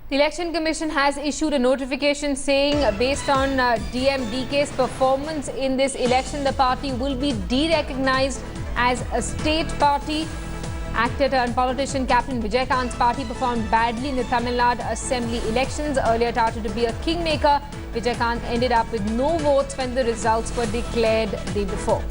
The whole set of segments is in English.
The Election Commission has issued a notification saying based on DMDK's performance in this election, the party will be derecognized as a state party. Actor and politician Captain Vijaykanth's party performed badly in the Tamil Nadu Assembly elections. Earlier touted to be a kingmaker, Vijaykanth ended up with no votes when the results were declared the day before.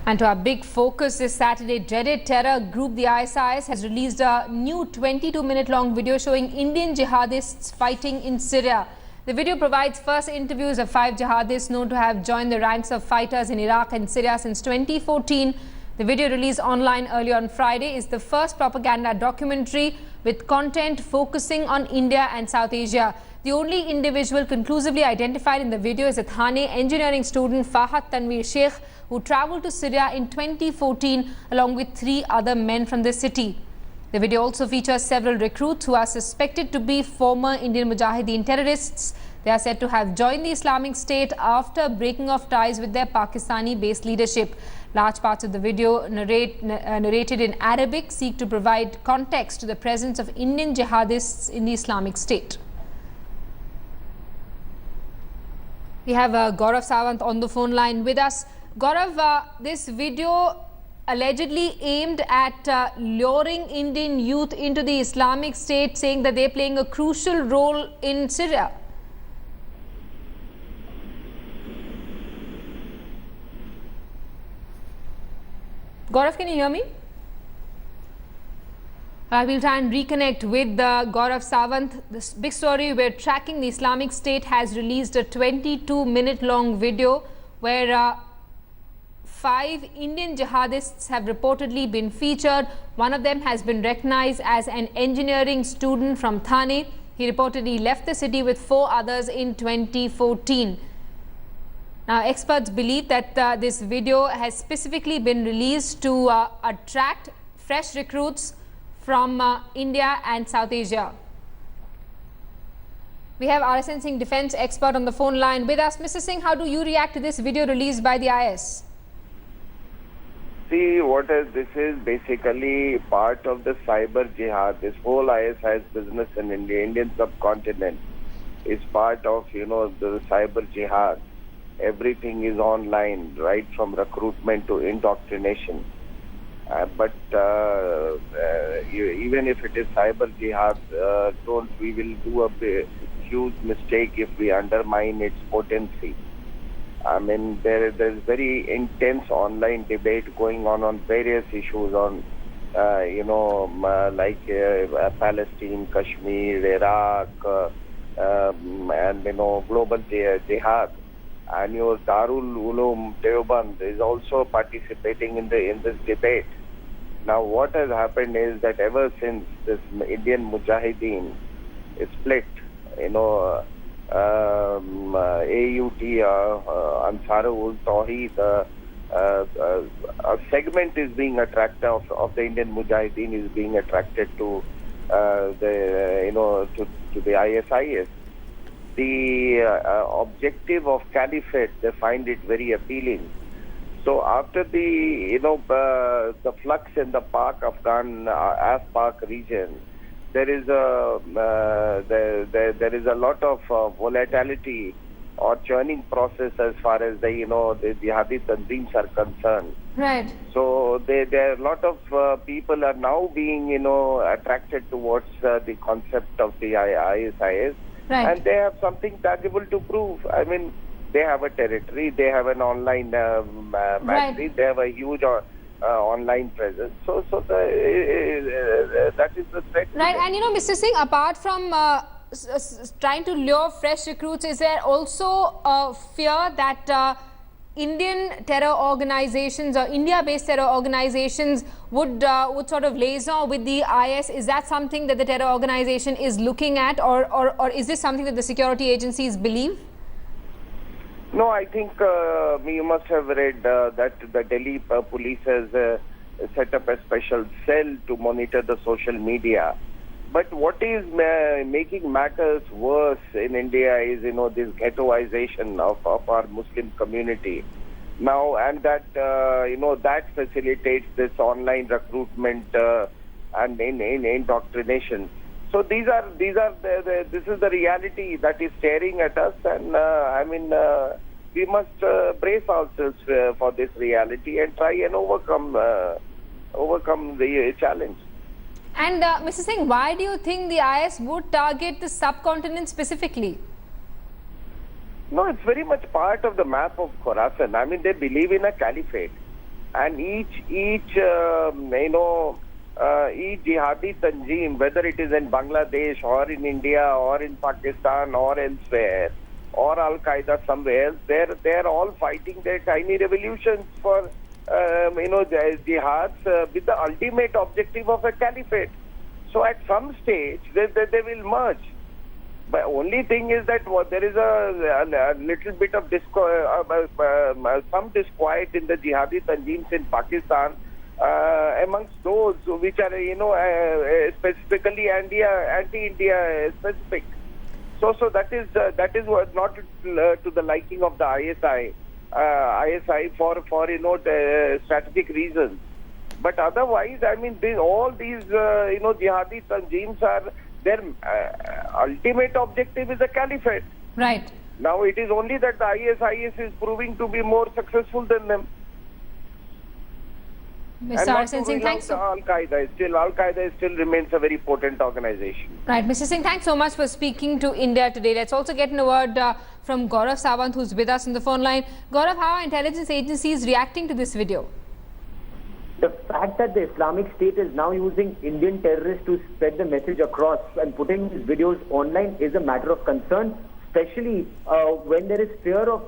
And to our big focus this Saturday, dreaded terror group the ISIS has released a new 22-minute long video showing Indian jihadists fighting in Syria. The video provides first interviews of 5 jihadists known to have joined the ranks of fighters in Iraq and Syria since 2014. The video released online earlier on Friday is the first propaganda documentary with content focusing on India and South Asia. The only individual conclusively identified in the video is a Thane engineering student Fahad Tanveer Sheikh, who travelled to Syria in 2014 along with 3 other men from the city. The video also features several recruits who are suspected to be former Indian Mujahideen terrorists. They are said to have joined the Islamic State after breaking off ties with their Pakistani-based leadership. Large parts of the video narrated in Arabic seek to provide context to the presence of Indian jihadists in the Islamic State. We have Gaurav Sawant on the phone line with us. Gaurav, this video allegedly aimed at luring Indian youth into the Islamic State, saying that they're playing a crucial role in Syria. Gaurav, can you hear me? I will try and reconnect with Gaurav Sawant. This big story, we're tracking. The Islamic State has released a 22-minute long video where 5 Indian jihadists have reportedly been featured. One of them has been recognized as an engineering student from Thane. He reportedly left the city with 4 others in 2014. Now, experts believe that this video has specifically been released to attract fresh recruits from India and South Asia. We have RSN Singh, defense expert, on the phone line with us. Mr. Singh, how do you react to this video released by the IS? See, this is basically part of the cyber jihad. This whole ISIS business in India, Indian subcontinent, is part of, the cyber jihad. Everything is online, right from recruitment to indoctrination. But even if it is cyber jihad, we will do a huge mistake if we undermine its potency. I mean, there's very intense online debate going on various issues on, like Palestine, Kashmir, Iraq, and, global jihad. And your Darul Uloom Deoband is also participating in this debate. Now, what has happened is that ever since this Indian Mujahideen is split, AUT, Ansarul Tawheed, a segment is being attracted of the Indian Mujahideen is being attracted to the ISIS. The objective of caliphate, they find it very appealing. So after the flux in the Af-Pak region, there is a lot of volatility or churning process as far as the jihadi tanzeems are concerned. Right. So there are a lot of people are now being attracted towards the concept of the ISIS. Right. And they have something tangible to prove. I mean, they have a territory, they have an online magazine, they have a huge online presence. So that is the threat. Right, and Mr. Singh, apart from trying to lure fresh recruits, is there also a fear that Indian terror organizations or India-based terror organizations would sort of liaison with the IS? Is that something that the terror organization is looking at, or is this something that the security agencies believe? No, I think you must have read that the Delhi police has set up a special cell to monitor the social media. But what is making matters worse in India is, this ghettoization of our Muslim community. now, and that that facilitates this online recruitment and indoctrination. So this is the reality that is staring at us, and we must brace ourselves for this reality and try and overcome the challenge. And Mr. Singh, why do you think the IS would target the subcontinent specifically? No, it's very much part of the map of Khorasan. I mean, they believe in a caliphate, and each jihadi tanjeem, whether it is in Bangladesh or in India or in Pakistan or elsewhere, or Al Qaeda somewhere else, they're all fighting their tiny revolutions for jihads with the ultimate objective of a caliphate. So at some stage they will merge. But only thing is that there is a little bit of some disquiet in the jihadi tanjeems in Pakistan amongst those which are specifically anti-India specific. So that is not to the liking of the ISI for strategic reasons. But otherwise, I mean, all these jihadi tanjeems are their ultimate objective is a caliphate. Right. Now it is only that the ISIS is proving to be more successful than them. Mr. Arun Singh, thanks. Al-Qaeda still remains a very potent organization. Right, Mr. Singh, thanks so much for speaking to India today. Let's also get a word from Gaurav Sawant, who's with us on the phone line. Gaurav, how are intelligence agencies reacting to this video? The fact that the Islamic State is now using Indian terrorists to spread the message across and putting these videos online is a matter of concern, especially when there is fear of...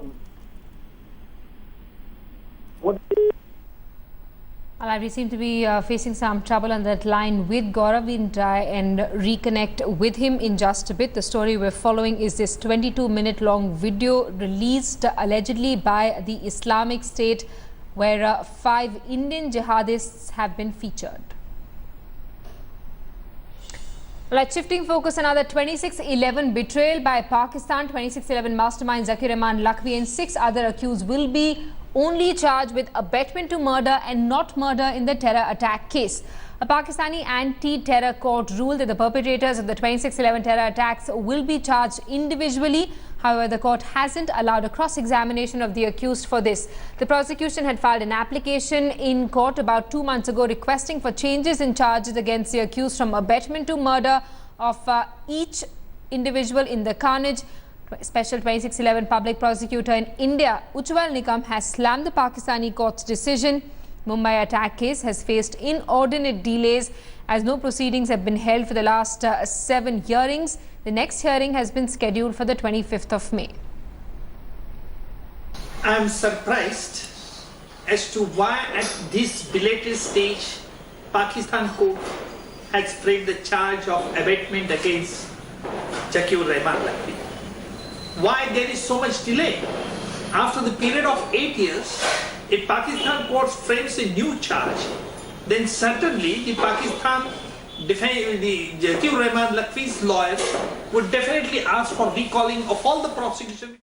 Alright, we seem to be facing some trouble on that line with Gaurav. We'll try and reconnect with him in just a bit. The story we're following is this 22-minute long video released allegedly by the Islamic State, where 5 Indian jihadists have been featured. Right, shifting focus, another 26/11 betrayal by Pakistan. 26/11 mastermind Zakir Rahman Lakhvi and 6 other accused will be only charged with abetment to murder and not murder in the terror attack case. A Pakistani anti-terror court ruled that the perpetrators of the 26/11 terror attacks will be charged individually. However, the court hasn't allowed a cross-examination of the accused for this. The prosecution had filed an application in court about 2 months ago requesting for changes in charges against the accused from abetment to murder of each individual in the carnage. Special 26/11 public prosecutor in India, Ujjwal Nikam, has slammed the Pakistani court's decision. Mumbai attack case has faced inordinate delays as no proceedings have been held for the last 7 hearings. The next hearing has been scheduled for the 25th of May. I am surprised as to why at this belated stage Pakistan court has framed the charge of abetment against Zakir Rahman Lakhvi. Why there is so much delay? After the period of 8 years, if Pakistan court frames a new charge, then certainly the Zakir Rahman Lakhvi's lawyers would definitely ask for recalling of all the prosecution.